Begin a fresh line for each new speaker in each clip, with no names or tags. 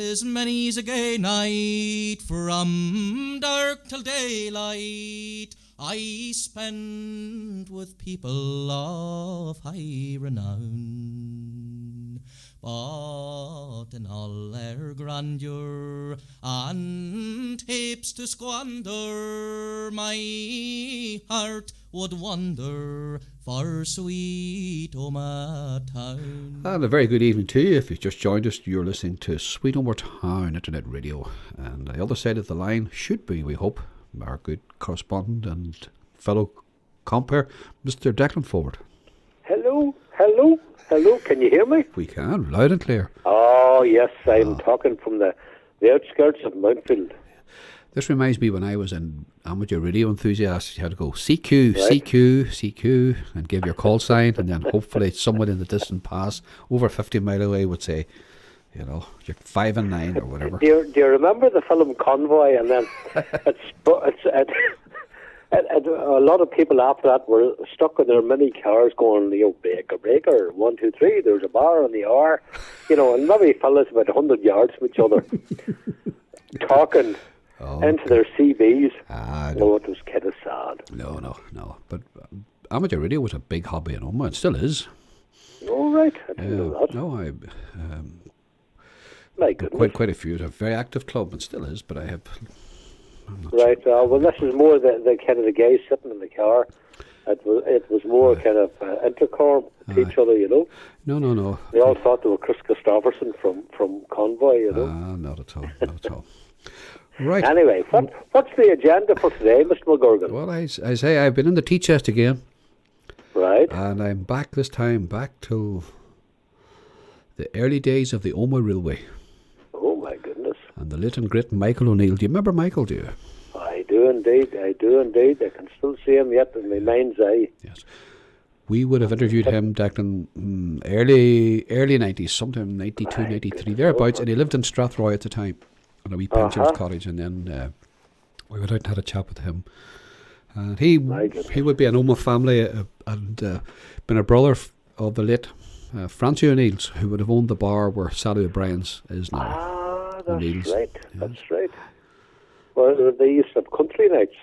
'tis many's a gay night from dark till daylight I spend with people of high renown. But in all their grandeur and heaps to squander, my heart would wander for sweet Omagh town.
And a very good evening to you. If you've just joined us, you're listening to Sweet Omagh Town Internet Radio. And the other side of the line should be, we hope, our good correspondent and fellow compere, Mr. Declan Ford.
Hello. Can you hear me?
We can, loud and clear.
Oh, yes, I'm talking from the outskirts of Mountfield.
This reminds me when I was an amateur radio enthusiast, you had to go CQ,
right.
CQ, and give your call sign, and then hopefully someone in the distant past, over 50 mile away, would say, you know, you're 5 and 9 or whatever.
Do you remember the film Convoy? And then a lot of people after that were stuck in their mini cars going, you know, breaker, 1, 2, 3, there's a bar on the hour, you know, and maybe fellas about 100 yards from each other, talking into their CBs.
No.
It was kind of sad.
No. But amateur radio was a big hobby in Omagh. It still is.
Oh, right. I didn't know that.
No,
My goodness.
quite a few. It's a very active club, and still is, but I have...
Right. Well, this is more the kind of the guys sitting in the car. It was more kind of intercom to each other, you know.
No.
They all thought they were Chris Christopherson from Convoy, you know.
Not at all. Right.
Anyway, what's the agenda for today, Mr. McGurgan?
Well, I say I've been in the tea chest again.
Right.
And I'm back this time, back to the early days of the Omagh Railway.
Oh, my goodness.
And the late and great Michael O'Neill. Do you remember Michael, do you?
I do indeed. I can still see him yet in my mind's eye.
Yes. We would have interviewed him, Declan, early 90s, sometime 92, 93, thereabouts, and he lived in Strathroy at the time, in a wee pensioners cottage, and then we went out and had a chat with him. And he would be an Omagh family and been a brother of the late Francie O'Neill's, who would have owned the bar where Sally O'Brien's is now.
That's
O'Neill's.
right.
Yes.
That's right. Well, they used to have country nights.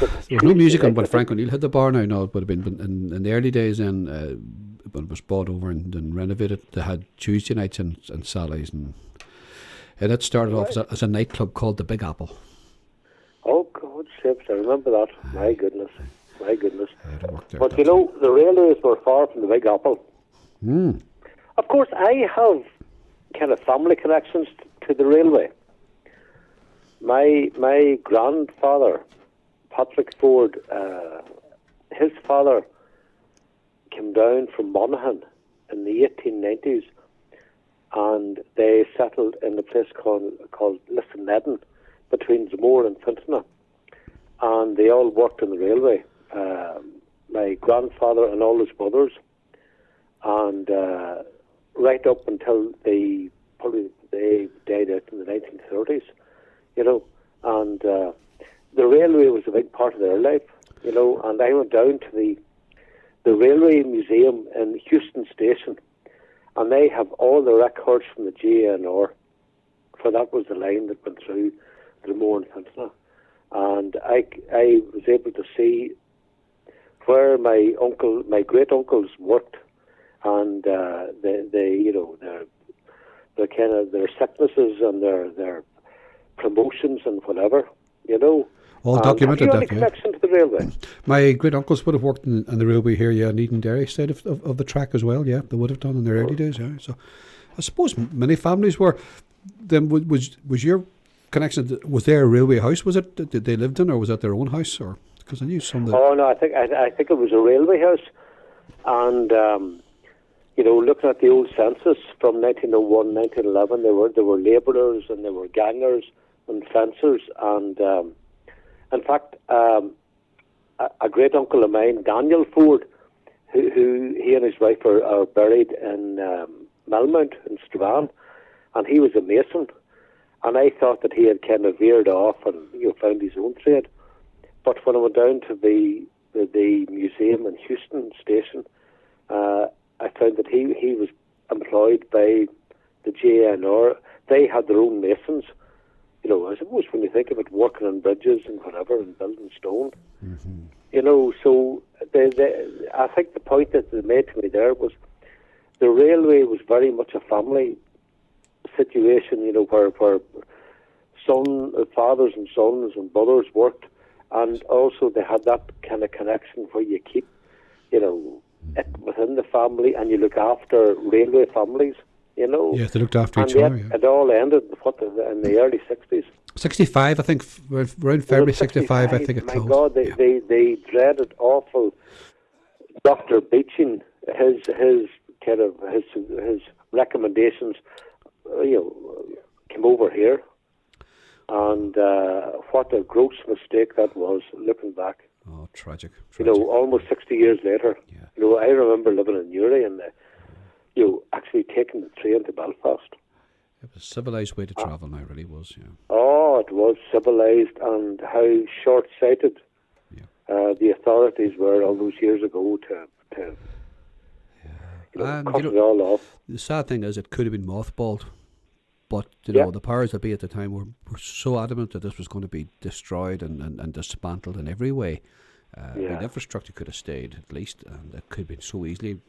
There was no music on when Frank O'Neill had the bar now. No, it would have been in the early days then, when it was bought over and renovated, they had Tuesday nights and Sally's. And it started off as a nightclub called the Big Apple.
Oh, God, ships, I remember that. My goodness. But
there,
you know, the railways were far from the Big Apple. Of course, I have kind of family connections to the railway. My grandfather, Patrick Ford, his father came down from Monaghan in the 1890s, and they settled in a place called Lissanedden between Zamore and Fintona, and they all worked in the railway. My grandfather and all his brothers, and right up until they died out in the 1930s, you know, and the railway was a big part of their life, you know, and I went down to the Railway Museum in Houston Station, and they have all the records from the GNR, for that was the line that went through Zamore and Fintona, and I was able to see where my great uncles worked, and they you know, their kind of their sicknesses and their promotions and whatever, you know.
All documented.
Have you any connection to the railway?
My great uncles would have worked in the railway here, in Eden Derry side of the track as well. Yeah, they would have done in their early days. Yeah, so I suppose many families were. Then was your connection? Was there a railway house? Was it that they lived in, or was that their own house? Or because I knew some.
Oh no, I think it was a railway house, and you know, looking at the old census from 1901, 1911, there were labourers and there were gangers and fencers, and in fact, a great uncle of mine, Daniel Ford, who he and his wife are buried in Melmount in Strabane, and he was a mason, and I thought that he had kind of veered off and, you know, found his own trade. But when I went down to the museum in Houston Station, I found that he was employed by the GNR. they had their own masons. You know, I suppose when you think of it, working on bridges and whatever and building stone.
Mm-hmm.
You know, so I think the point that they made to me there was the railway was very much a family situation, you know, where fathers and sons and brothers worked, and also they had that kind of connection where you keep, you know, it within the family and you look after railway families, you know.
Yeah, they looked after
and
each
yet
other. Yeah.
it all ended in the early 60s.
65, I think, around February 65, I think it
My
closed.
God, they dreaded awful Dr. Beeching, his recommendations, you know, came over here. And what a gross mistake that was, looking back.
Oh, tragic.
You know, almost 60 years later.
Yeah.
You know, I remember living in Newry and, you know, actually taking the train to Belfast.
It was a civilised way to travel now, it really was, yeah.
Oh, it was civilised, and how short-sighted the authorities were all those years ago to you know, cut it all off.
The sad thing is it could have been mothballed. But, you know, the powers that be at the time were so adamant that this was going to be destroyed and dismantled in every way. I mean, infrastructure could have stayed, at least, and it could have been so easily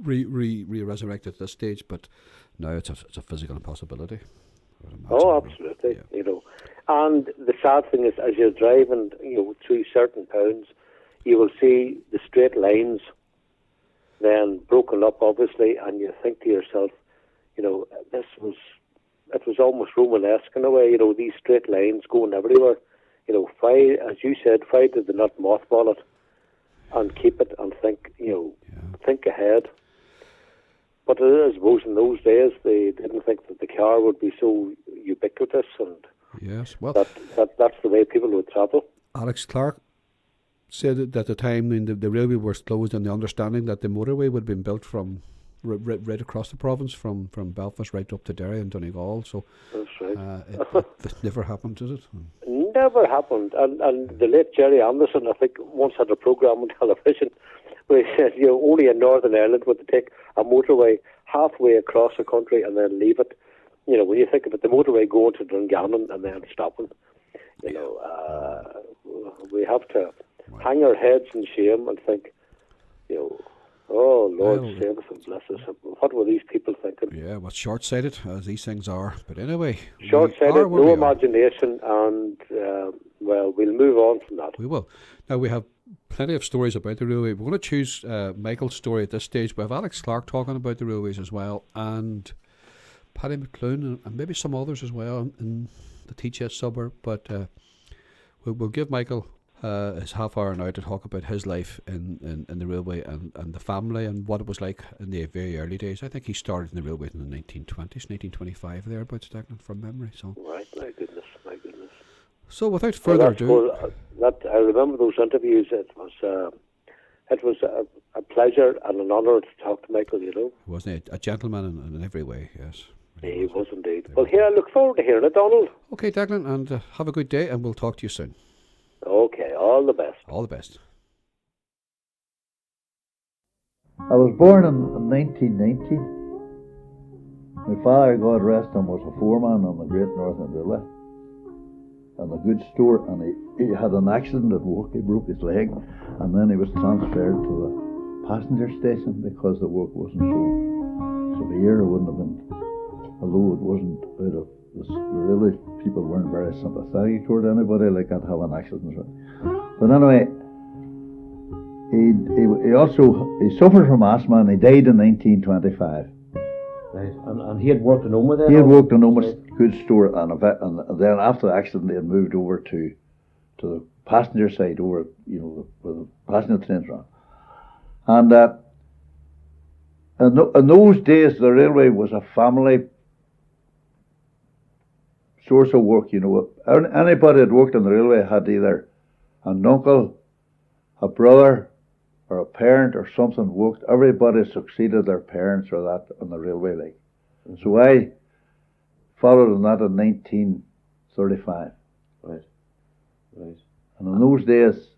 resurrected at this stage, but now it's a physical impossibility.
Oh, absolutely, you know. And the sad thing is, as you're driving, you know, through certain towns, you will see the straight lines then broken up, obviously, and you think to yourself, you know, it was almost Romanesque in a way, you know, these straight lines going everywhere. You know, why, as you said, why did they not mothball it and keep it and think, you know, think ahead? But I suppose in those days they didn't think that the car would be so ubiquitous, and that's the way people would travel.
Alex Clark said that at the time when the railway was closed, and the understanding that the motorway would have been built from right across the province, from Belfast right up to Derry and Donegal. So
that's right.
It never happened, did it?
Never happened. And the late Jerry Anderson, I think, once had a programme on television where he said, you know, only in Northern Ireland would they take a motorway halfway across the country and then leave it. You know, when you think of it, the motorway going to Dungannon and then stopping, you know, we have to hang our heads in shame and think, you know, oh, Lord, save us and bless us. What were these people thinking?
Yeah, well, short-sighted, as these things are. But anyway,
short-sighted, no imagination, and, well, we'll move on from that.
We will. Now, we have plenty of stories about the railway. We're going to choose Michael's story at this stage. We have Alex Clark talking about the railways as well, and Paddy McClune, and maybe some others as well in the THS suburb. But we'll give Michael his half hour now to talk about his life in the railway and the family and what it was like in the very early days. I think he started in the railway in the 1920s, 1925 thereabouts, Declan, from memory. So
right, my goodness.
So without further ado,
I remember those interviews. It was a pleasure and an honour to talk to Michael. You know,
wasn't he a gentleman in every way? Yes,
he was indeed. Well, here I look forward to hearing it, Donald.
Okay, Declan, and have a good day, and we'll talk to you soon.
Okay, all the best.
All the best.
I was born in 1919. My father, God rest him, was a foreman on the Great Northern Railway and a good store, and he had an accident at work. He broke his leg, and then he was transferred to the passenger station because the work wasn't so severe. It wouldn't have been, although it wasn't out of the railway, people weren't very sympathetic toward anybody like that have an accident. But anyway, he suffered from asthma, and he died in 1925.
Right, and he had worked in Omagh then?
He had worked in Omagh goods store, and then after the accident he had moved over to the passenger side, over, you know, where the passenger trains ran. And in those days the railway was a family source of work, you know. Anybody that worked on the railway had either an uncle, a brother, or a parent or something worked. Everybody succeeded their parents or that on the railway, like. And so I followed on that in 1935.
Right.
And in those days,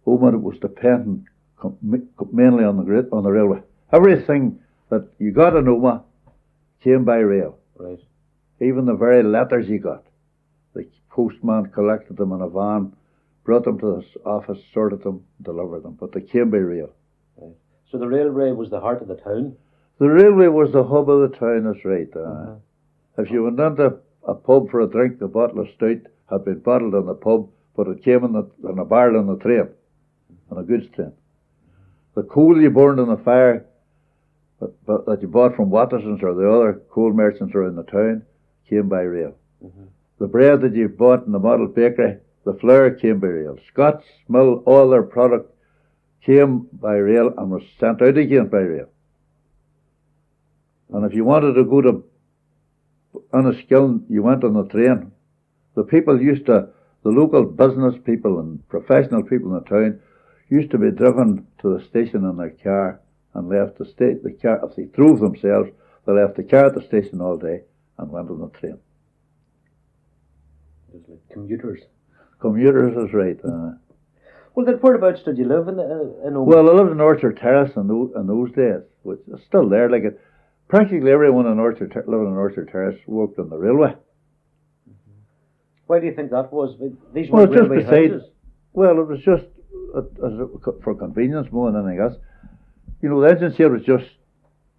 Omagh was dependent mainly on the railway. Everything that you got in Omagh came by rail.
Right.
Even the very letters you got. The postman collected them in a van, brought them to the office, sorted them, delivered them. But they came by rail.
Right. So the railway was the heart of the town?
The railway was the hub of the town, that's right. If you went into a pub for a drink, the bottle of stout had been bottled in the pub, but it came in a barrel on the train, on a goods train. The coal you burned in the fire but that you bought from Watterson's or the other coal merchants around the town came by rail. The bread that you bought in the model bakery, the flour came by rail. Scott's Mill, all their product came by rail and was sent out again by rail. And if you wanted to go to Enniskillen, you went on the train. The people the local business people and professional people in the town used to be driven to the station in their car and left the car. If they drove themselves, they left the car at the station all day and went on the train.
It was like commuters.
Commuters is right.
Well, then whereabouts did you live in Omagh?
Well, I lived in Orchard Terrace in those days, which is still there. Practically everyone living in Orchard Terrace worked on the railway.
Why do you think that was? These
Well,
weren't
just
railway
beside.
houses.
Well, it was just for convenience more than anything else. You know, the engine shed was just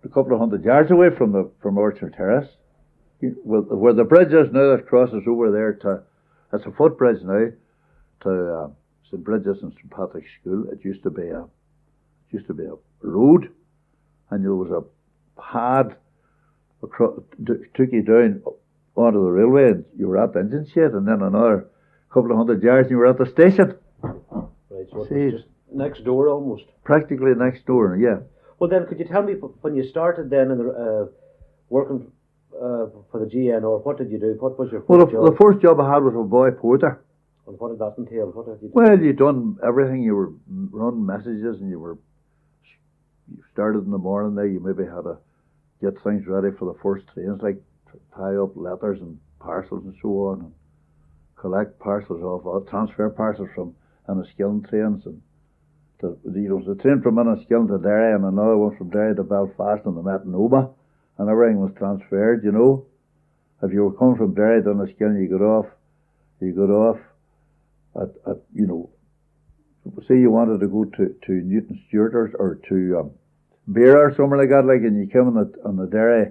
a couple of 100 yards away from Orchard Terrace. Where the bridge is now, that crosses over there it's a footbridge now to St. Bridget's and St. Patrick's School. It used to be a road, and there was a pad took you down onto the railway, and you were at the engine shed, and then another couple of 100 yards, and you were at the station.
Right, so it was just next door almost.
Practically next door, yeah.
Well, then, could you tell me when you started then in the, working for the GN, or what did you do? What was your first job?
The first job I had was a boy porter.
And what did that entail? What did you do?
Well, you done everything. You were running messages, and you started in the morning there. You maybe had to get things ready for the first trains, like tie up letters and parcels and so on, and collect parcels off, transfer parcels from Enniskillen trains, and the train from Enniskillen to Derry, and another one from Derry to Belfast, and they met in Omagh, and everything was transferred. You know, if you were coming from Derry to Enniskillen, you got off at say you wanted to go to Newton Stewart or to Beer or somewhere like that, and you came on the Derry,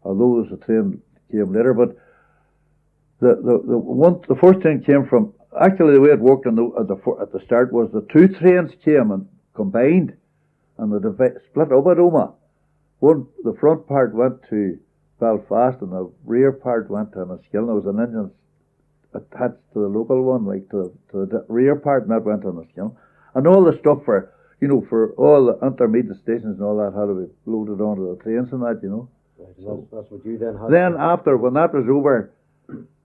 although there's a train came later, but the first train came from, actually the way it worked at the start was the two trains came and combined, and they split up at Omagh. The front part went to Belfast and the rear part went to Enniskillen. There was an engine attached to the local one, to the rear part, and that went to Enniskillen. And all the stuff for all the intermediate stations and all that had to be loaded onto the trains and that, you know.
Right, so that's what you then had.
Then after, when that was over,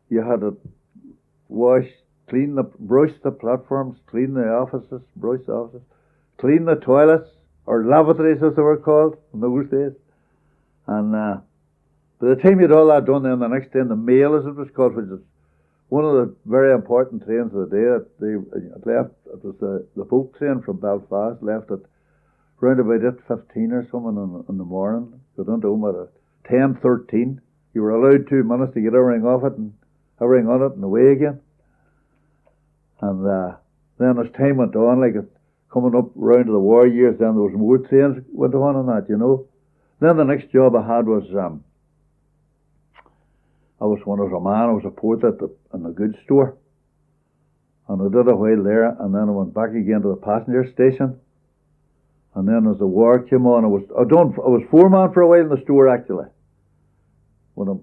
you had to brush the platforms, clean the offices, brush the offices, clean the toilets, or lavatories as they were called in those days. And by the time you had all that done, then the next day, the mail, as it was called, which is one of the very important trains of the day, it left. It was the boat train from Belfast, left at round about 8:15 or something in the morning. Got into Omagh at 10:13. You were allowed 2 minutes to get everything off it and everything on it and away again. And then as time went on, coming up round to the war years, then there was more trains went on and that, you know. Then the next job I had was when I was a man, I was a porter in the goods store, and I did a while there, and then I went back again to the passenger station, and then as the war came on, I was foreman for a while in the store actually. But I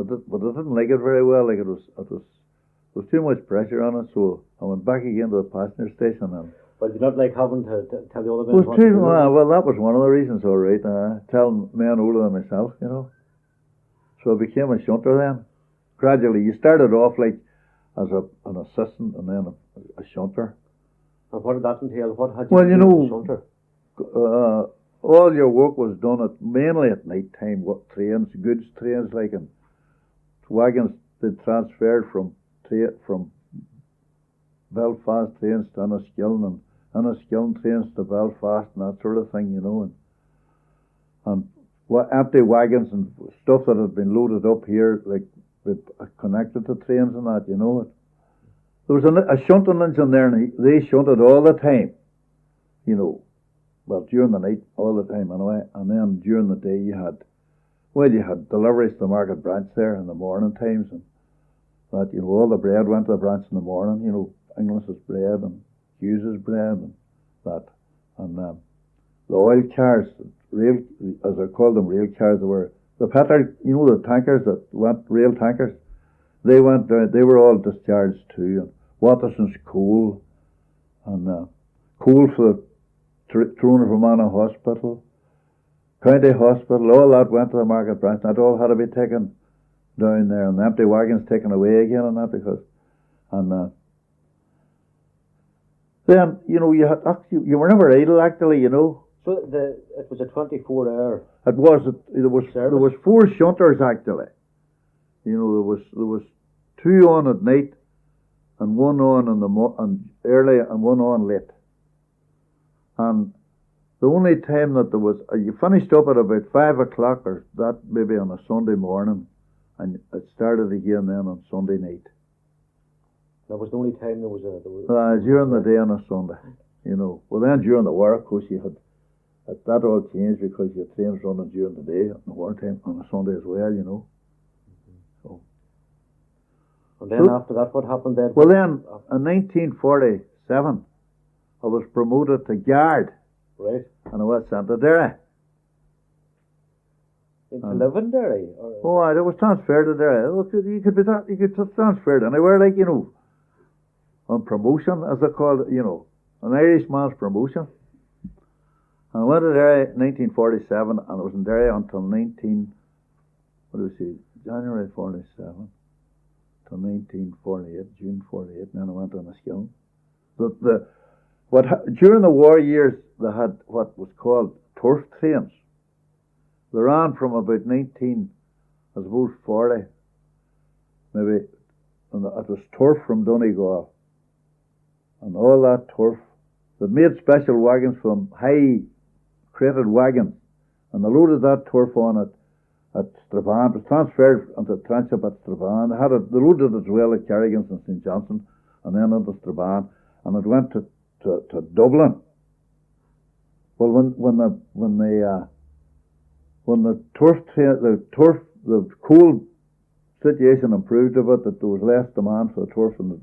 didn't like it very well. It was too much pressure on it, so I went back again to the passenger station. And
but you not like having to tell the other men what to do?
Well, that was one of the reasons, all right. Telling men older than myself, you know. So I became a shunter then. Gradually, you started off as an assistant and then a shunter.
And what did that entail? What had you
well,
to
you
do
know,
as a shunter?
All your work was done mainly at night time. Trains, goods trains, and wagons been transferred from Belfast trains to Enniskillen, and Enniskillen trains to Belfast, and that sort of thing, you know, and empty wagons and stuff that had been loaded up here, like connected to trains and that, you know. There was a shunting engine there, and they shunted all the time, you know. Well, during the night, all the time anyway. And then during the day, you had deliveries to the market branch there in the morning times, and that, you know, all the bread went to the branch in the morning, you know, Inglis's bread and Hughes's bread and that. And the oil cars, as I called them, rail cars, they were the petrol, you know, the tankers that went, rail tankers, they went down, they were all discharged too. And Watterson's coal, and coal for the Trona Romana Hospital, County Hospital, all that went to the market branch. That all had to be taken down there, and the empty wagons taken away again, and that because, and then, you know, you were never idle actually, you know.
So it was a 24-hour.
There was 4 shunters actually. You know, there was 2 on at night, and 1 on and early, and 1 on late. And the only time that there was, you finished up at about 5 o'clock or that, maybe on a Sunday morning, and it started again then on Sunday night.
That was the only time there was
during the day on a Sunday, you know. Well, then during the war, of course, you had that all changed because you had trains running during the day on the war time on a Sunday as well, you know. So.
And then after that, what happened then?
Well, then in 1947, I was promoted to guard.
Right.
And I was sent to Derry.
To live in Derry?
I was transferred to Derry. You could be transferred anywhere, like, you know, on promotion, as they call it, you know, an Irishman's promotion. And I went to Derry in 1947, and I was in Derry until January 47 to 1948, June 48, and then I went on a skilling. During the war years, they had what was called turf trains. They ran from about 40, maybe, and it was turf from Donegal. And all that turf, they made special wagons from high crated wagons, and they loaded that turf on it at Strabane. It was transferred onto the tranship at Strabane. They loaded it as well at Kerrigan's and St. Johnson, and then onto Strabane, and it went to Dublin. Well, when the coal situation improved a bit, that there was less demand for the turf, and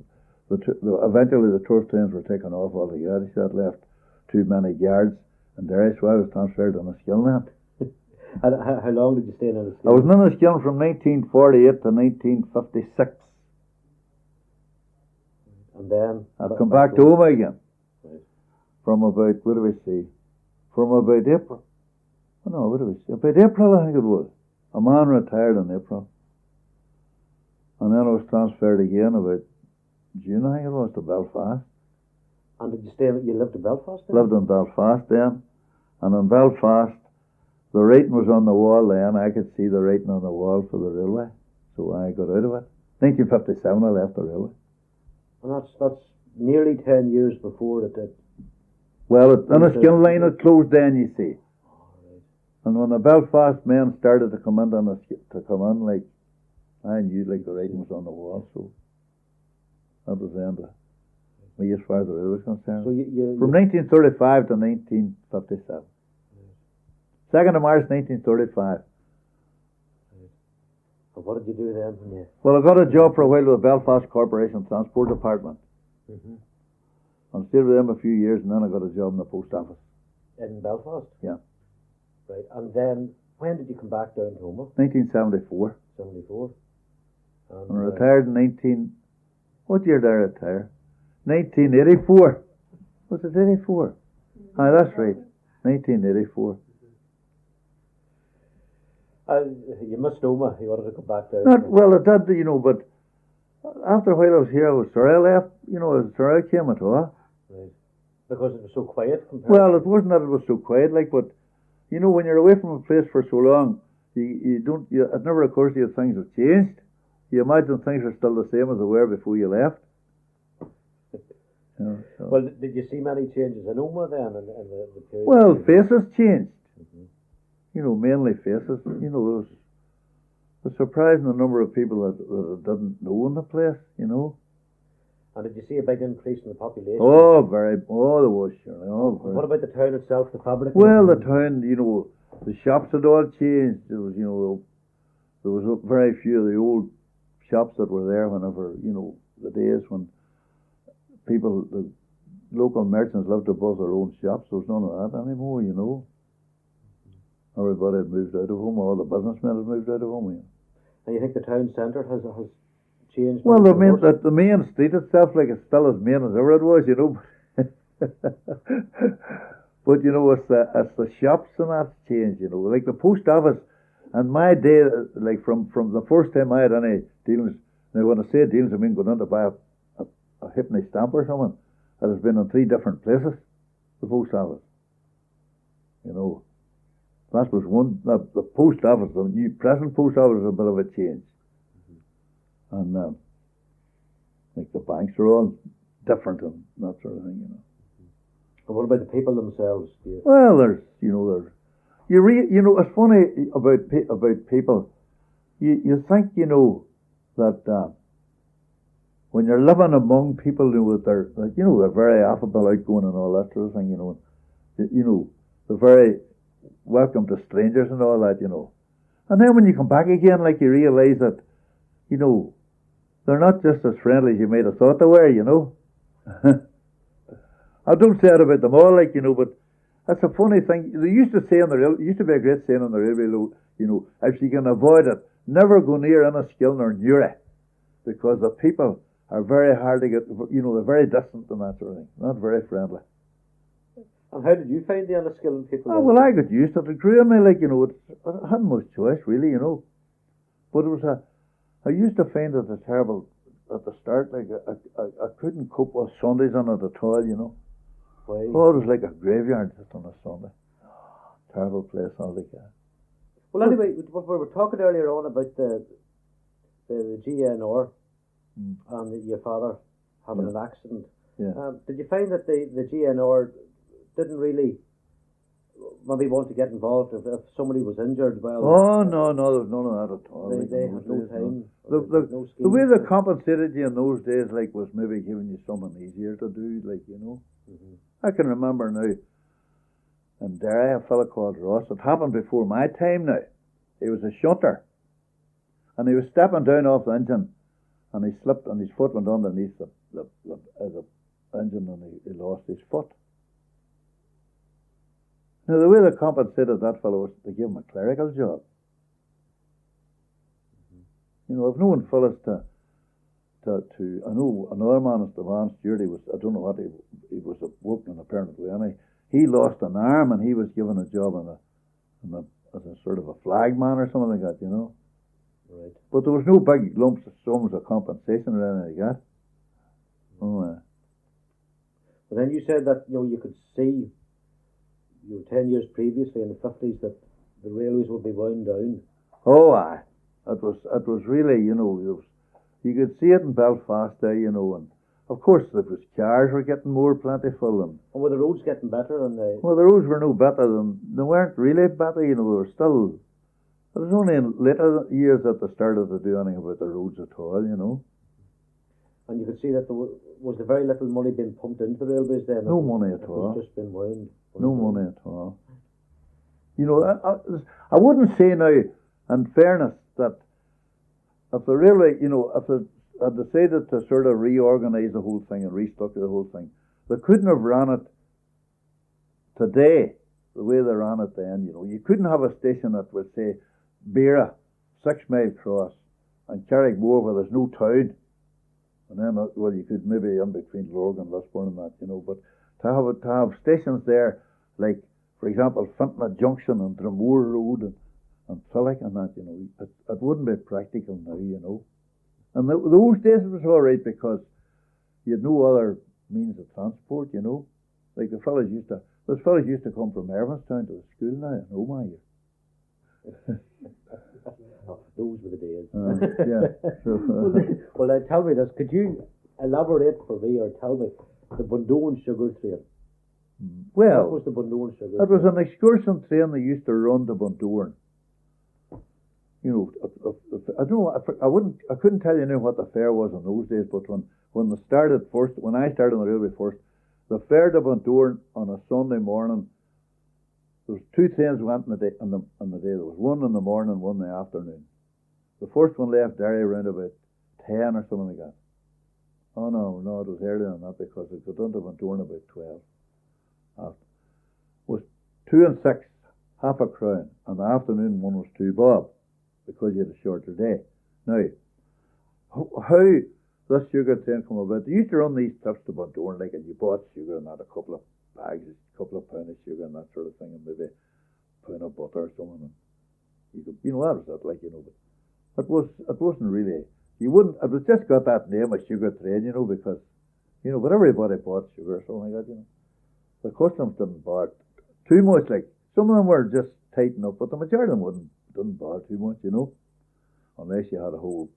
eventually the turf trains were taken off altogether. That left too many yards, and there is why I was transferred on a skilling then.
How long did you stay in a skilling?
I was in a skilling from 1948 to 1956.
And then
I've come back to Omagh again.
Right.
From about, from about April. About April, I think it was. A man retired in April. And then I was transferred again about June, I think it was, to Belfast.
And did you lived in Belfast then?
Lived in Belfast then. And in Belfast, the writing was on the wall then. I could see the writing on the wall for the railway. So I got out of it. 1957, I left the railway.
And that's nearly 10 years before it did.
Well, in a skill line, it closed then, you see. And when the Belfast men started to come in, like, I knew, like, the writing was on the wall, so that was the end of me as far as the railway was concerned.
So
from 1935 to 1957. 2nd of March 1935.
And what did you do then?
Well, I got a job for a while with the Belfast Corporation Transport Department.
Mm-hmm.
I stayed with them a few years, and then I got a job in the post office.
In Belfast?
Yeah.
Right. And then, when did you come back down to Omagh?
1974.
74. And
I retired in what year did I retire? 1984. Was it 84? Ah, that's right. 1984.
You missed Omagh. You wanted to come back down.
Well, it did, you know, but after a while I was here, Sorrel left, you know, Sorrel came at all.
Right. Because it was so quiet compared.
Well, it wasn't that it was so quiet, like, but, you know, when you're away from a place for so long, it never occurs to you that things have changed. You imagine things are still the same as they were before you left. So.
Well, did you see many changes in Omagh then? In the period?
Well, faces changed. Mm-hmm. You know, mainly faces. You know, a surprising number of people that didn't know in the place, you know.
And did you see a big increase in the population?
Oh, there was, surely. Oh,
What about the town itself, the fabric?
well, the town, you know, the shops had all changed. There was, you know, there was very few of the old shops that were there whenever, you know, the days when people, the local merchants lived above their own shops. There was none of that anymore, you know. Everybody had moved out of home. All the businessmen had moved out of home. You know.
And you think the town centre has changed?
Well, the main street itself, like, it's still as main as ever it was, you know. But you know, it's the shops and that's changed, you know. Like the post office, and my day, like from the first time I had any dealings. Now, when I say dealings, I mean going in to buy a halfpenny stamp or something. It has been in 3 different places. The post office, you know. That was one. The post office, the new present post office, is a bit of a change. And like the banks are all different and that sort of thing, you know.
And what about the people themselves?
Well, there's, you know, you know, it's funny about people. You think, you know, that when you're living among people, you know, they're very affable, outgoing, and all that sort of thing, you know. You know, they're very welcome to strangers and all that, you know. And then when you come back again, like, you realise that, you know, they're not just as friendly as you might have thought they were, you know. I don't say it about them all, like, you know, but that's a funny thing. They used to say used to be a great saying on the railway, you know, if you can avoid it, never go near any skill nor near it, because the people are very hard to get, you know, they're very distant and that sort of thing, not very friendly.
And how did you find the unskilled people?
Oh, well, I got used to it. It grew on me, like, you know, I hadn't much choice, really, you know. But it was I used to find it a terrible, at the start, like, I couldn't cope with Sundays on it at all, you know.
Why?
Oh, it was like a graveyard just on a Sunday. Terrible place altogether.
Well, anyway, we were talking earlier on about the GNR and your father having an accident.
Yeah.
Did you find that the GNR didn't really maybe want to get involved if somebody was injured? Well,
oh, no, there was none of that at all.
They had no time.
The way they compensated you in those days, like, was maybe giving you something easier to do, like, you know. Mm-hmm. I can remember now, in Derry, a fellow called Ross. It happened before my time now. He was a shunter, and he was stepping down off the engine, and he slipped, and his foot went underneath the engine, and he lost his foot. Now, the way they compensated that fellow was to give him a clerical job. Mm-hmm. You know, I've known fellas I know another man, the van steward, I don't know what he was working apparently, and he lost an arm, and he was given a job as a sort of a flag man or something like that, you know.
Right.
But there was no big lumps of sums of compensation or anything like that. Oh,
But then you said that, you know, you could see, 10 years previously in the 50s that the railways would be wound down.
Oh, aye. It was really, you know, you could see it in Belfast there, you know, and of course there was cars were getting more plentiful, and
were the roads getting better?
Well, the roads were no better they weren't really better, you know. They were still. It was only in later years that they started to do anything about the roads at all, you know.
And you could see that there was very little money being pumped into the railways then.
No money at all.
It was just been wound.
No money at all. You know, I wouldn't say now, in fairness, that if the railway, you know, if it had decided to sort of reorganise the whole thing and restructure the whole thing, they couldn't have run it today the way they ran it then, you know. You couldn't have a station that would say Beara, 6 Mile Cross, and Carrickmore where there's no town. And then, well, you could maybe in between Lorg and Lisburn and that, you know, but to have stations there, like, for example, Fintna Junction and Dromore Road and Phillick and that, you know, it wouldn't be practical now, you know. And those days it was all right because you had no other means of transport, you know. Like those fellas used to come from Ervinstown to the school now in Omagh.
Those were the days.
Yeah.
Well, now tell me this. Could you elaborate for me or tell me the Bundoran sugar train?
Well,
what was the Bundoran sugar
train? It was an excursion train that used to run to Bundoran. I don't know. I couldn't tell you now what the fare was in those days. But when I started on the railway first, the fare to Bundoran on a Sunday morning, there was 2 trains went in the day. There was one in the morning, one in the afternoon. The first one left Derry around about 10 or something like that. Oh no, it was earlier than that because it got into Bundoran about 12. It was 2 and 6, half a crown, and the afternoon one was 2 bob because you had a shorter day. Now, how this sugar train come about? They used to run these trips to Bundoran, like, and you bought sugar and had a couple of bags, a couple of pounds of sugar and that sort of thing, and maybe a pound of butter or something. And you could, that was it, like, but it wasn't really. You wouldn't. It was just got that name of sugar train, because, but everybody bought sugar or something like that, The customs didn't bother too much. Like, some of them were just tighten up, but the majority of them didn't bother too much, unless you had a whole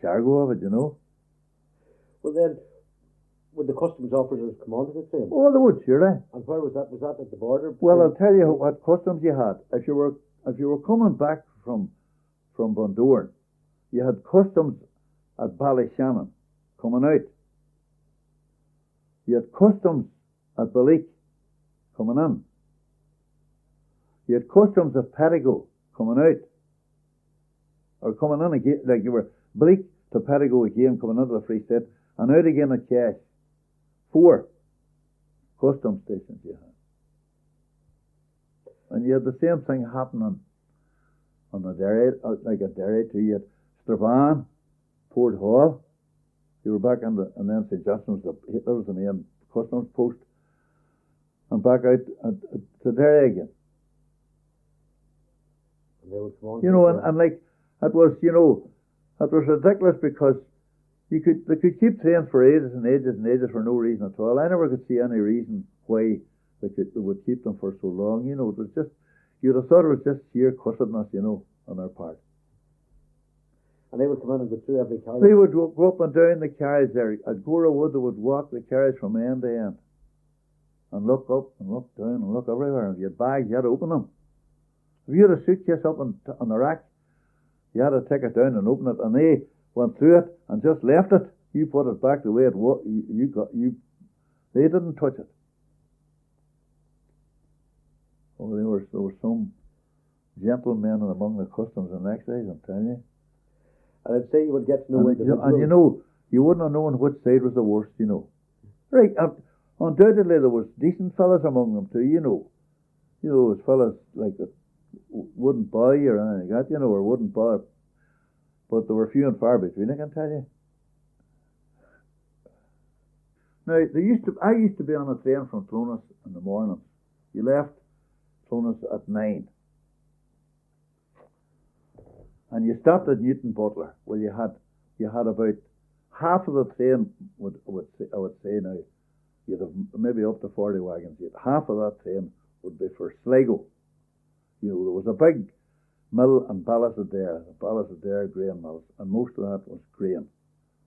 cargo of it,
Well then, would the customs officers come onto the train?
Oh, they would, surely.
And where was that? Was that at the border?
Well, I'll tell you what customs you had. If you were coming back from Bundoran, you had customs at Ballyshannon coming out. You had customs at Balleek coming in. You had customs at Pettigo coming out. Or coming in again, like you were Balleek to Pettigo again, coming into the Free State, and out again at Cash. 4 customs stations you had. And you had the same thing happening on the Derry, like at Derry too. You had Strabane, Port Hall. You were back in and then St. Justin's, that was the main customs post. And back out to Derry again.
And they would come on.
And like, it was ridiculous because they could keep trains for ages and ages and ages for no reason at all. I never could see any reason why they would keep them for so long. It was just, you'd have thought it was just sheer cussedness, on their part.
And they would come in and go through every carriage?
They would go up and down the carriage there. At Gora Wood, they would walk the carriage from end to end and look up and look down and look everywhere. And if you had bags, you had to open them. If you had a suitcase up on the rack, you had to take it down and open it, and they went through it and just left it. You put it back the way it was. They didn't touch it. Oh, there were some gentlemen among the customs and excise, I'm telling you.
And I'd say you would get to know
you wouldn't have known which side was the worst, Right, undoubtedly there was decent fellas among them too, there was fellas like that wouldn't buy you or anything like that, or wouldn't bother. But there were few and far between, I can tell you. Now, I used to be on a train from Clones in the morning. You left Clones at 9. And you stopped at Newton Butler. Well, you had about half of the train, I would say now, you'd have maybe up to 40 wagons. Half of that train would be for Sligo. There was a big mill and Ballasadair grain mills, and most of that was grain.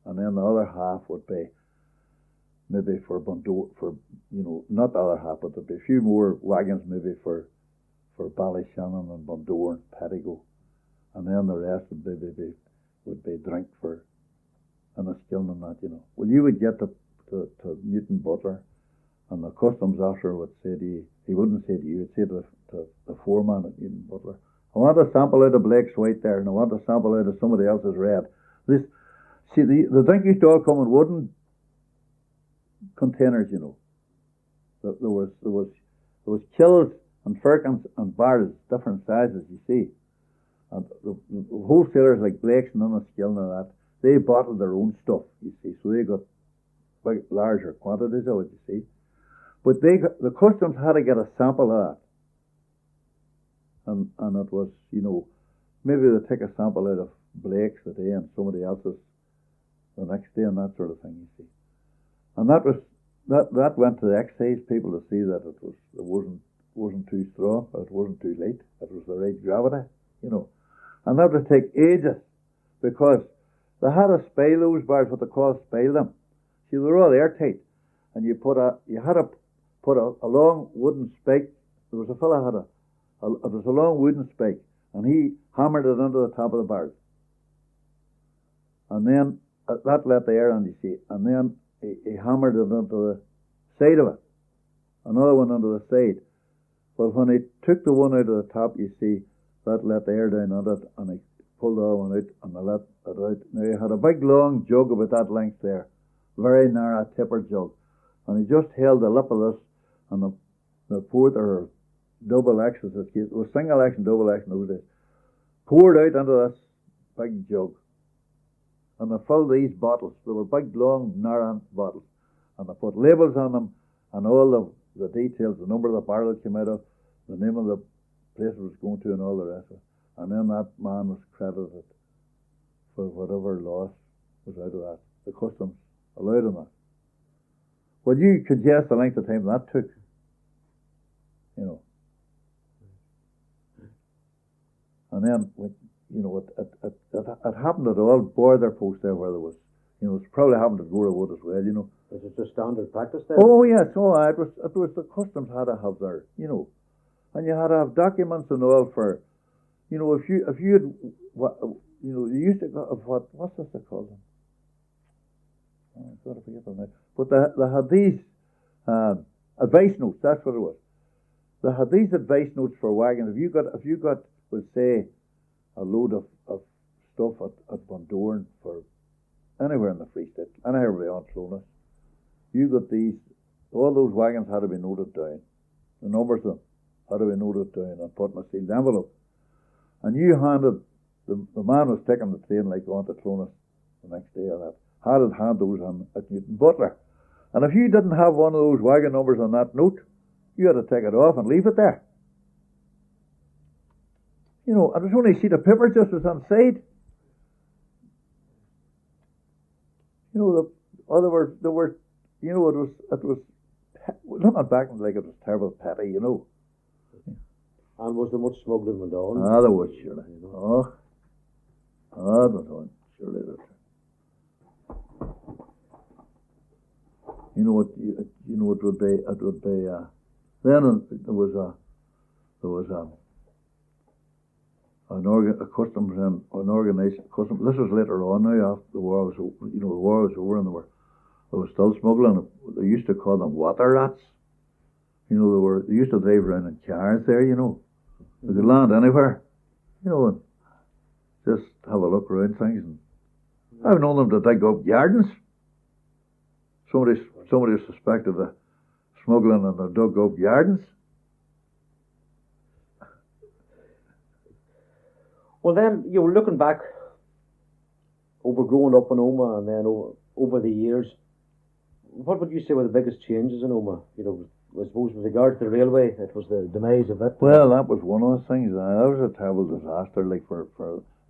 And then the other half would be maybe for Bundoran, not the other half, but there'd be a few more wagons maybe for Ballyshannon and Bundoran, Pettigo. And then the rest would be drink for Enniskillen and that, Well, you would get to Newton Butler, and the customs officer would say to you, he wouldn't say to you, he'd say to the foreman at Newton Butler, I want to sample out of Blake's white there, and I want to sample out of somebody else's red. The drink used to all come in wooden containers, There was kills and firkins and barrels, different sizes, you see. And the wholesalers like Blake's and Enniskillen and that, they bottled their own stuff, you see, so they got larger quantities of it, you see. But the customs had to get a sample of that. And it was, maybe they take a sample out of Blake's a day and somebody else's the next day and that sort of thing, you see. And that went to the excise people to see that it wasn't too strong, it wasn't too light, it was the right gravity, And that would take ages because they had to spile those bars, what they call spile them. See, they were all airtight, and you had to put a long wooden spike. There was a fella had it was a long wooden spike, and he hammered it into the top of the barrel. And then that let the air on, you see, and then he hammered it into the side of it, another one into the side. But when he took the one out of the top, you see, that let the air down on it, and he pulled the other one out, and they let it out. Now he had a big long jug about that length there, very narrow tipper jug, and he just held the lip of this, and the fourth or double X, as it was single X and double X in those days, poured out into this big jug. And they filled these bottles. They were big, long, narrow bottles. And they put labels on them, and all the details, the number of the barrel it came out of, the name of the place it was going to, and all the rest of it. And then that man was credited for whatever loss was out of that. The customs allowed him that. Well, you could guess the length of time that took. You know. And then, it happened at all border posts there where there was, it's probably happened at Gorawood as well,
Is it just standard practice then?
Oh, yes, it was the customs had to have their, and you had to have documents and all for, if you had, you used to go, what's this they call them? Oh, I've got to forget them now. But they had these advice notes, that's what it was. They had these advice notes for wagons. If you got, we'll say, a load of stuff at Bundoran for anywhere in the Free State, anywhere beyond Clonus, you got these, all those wagons had to be noted down. The numbers of them had to be noted down and put in a sealed envelope. And you handed, the man was taking the train like going to Clonus the next day or that, had to hand those on at Newton Butler. And if you didn't have one of those wagon numbers on that note, you had to take it off and leave it there. And there's only a sheet of paper just was on the side. There were, it was, looking back, like it was terrible petty,
And was there much smuggling went on?
There was, surely. It went on, surely. It would be, then there was a customs and an organisation customs. This was later on now after the war was the war was over and they were still smuggling. They used to call them water rats. They used to drive around in cars there. They could land anywhere. And just have a look around things. And I've known them to dig up gardens. Somebody suspected of smuggling and they dug up gardens.
Well, then, looking back over growing up in Omagh and then over the years, what would you say were the biggest changes in Omagh? I suppose with regard to the railway, it was the demise of it.
Well, that was one of the things. That was a terrible disaster, like for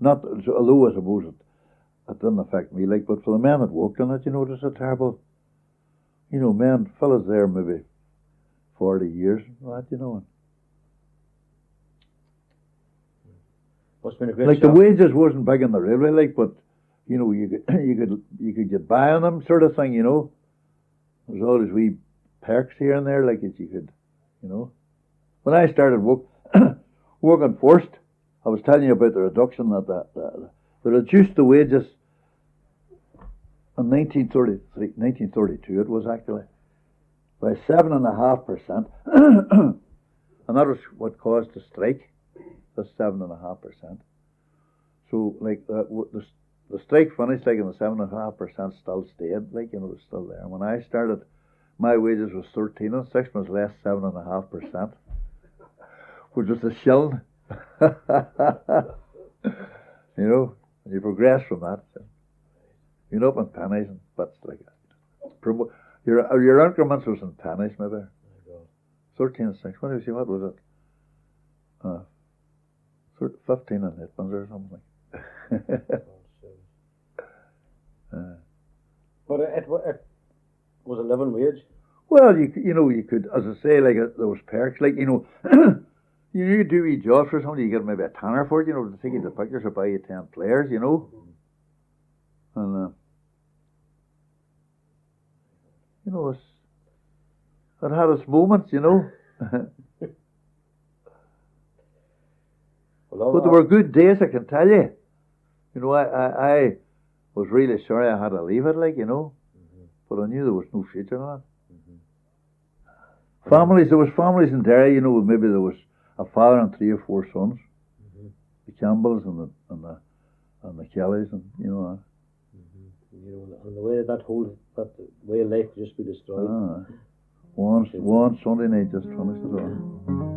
not, although I suppose it didn't affect me, like, but for the men that worked on it, it was a terrible, fellas there maybe 40 years, that,
Must have been a great
like
shock.
the wages wasn't big in the railway, like, but you could get by on them, sort of thing. There's always wee perks here and there, like that you could, When I started working first, I was telling you about the reduction that they reduced the wages in 1932. It was actually by 7.5%, and that was what caused the strike. The 7.5%. So, like, the strike finished, like, and the 7.5% still stayed, like, it was still there. When I started, my wages was 13 and 6 was less 7.5%, which was a shilling. And you progress from that. So. Up in pennies and bits like that. Your increments was in pennies, maybe. 13 and 6. What do you see? What was it? 15 and 8 pence or something.
But it was a living wage.
Well, you could, as I say, like there was perks, like you do wee jobs for somebody, you get maybe a tanner for it, to take you the pictures or buy you 10 players, and it had its moments, But there were good days, I can tell you. You know, I was really sorry I had to leave it, like, you know. But I knew there was no future in that. Families, there was families in Derry, you know, maybe there was a father and 3 or 4 sons. The Campbells and the Kellys, and you know.
You know, and the way that way of life could just be destroyed.
One Sunday night just finished it all.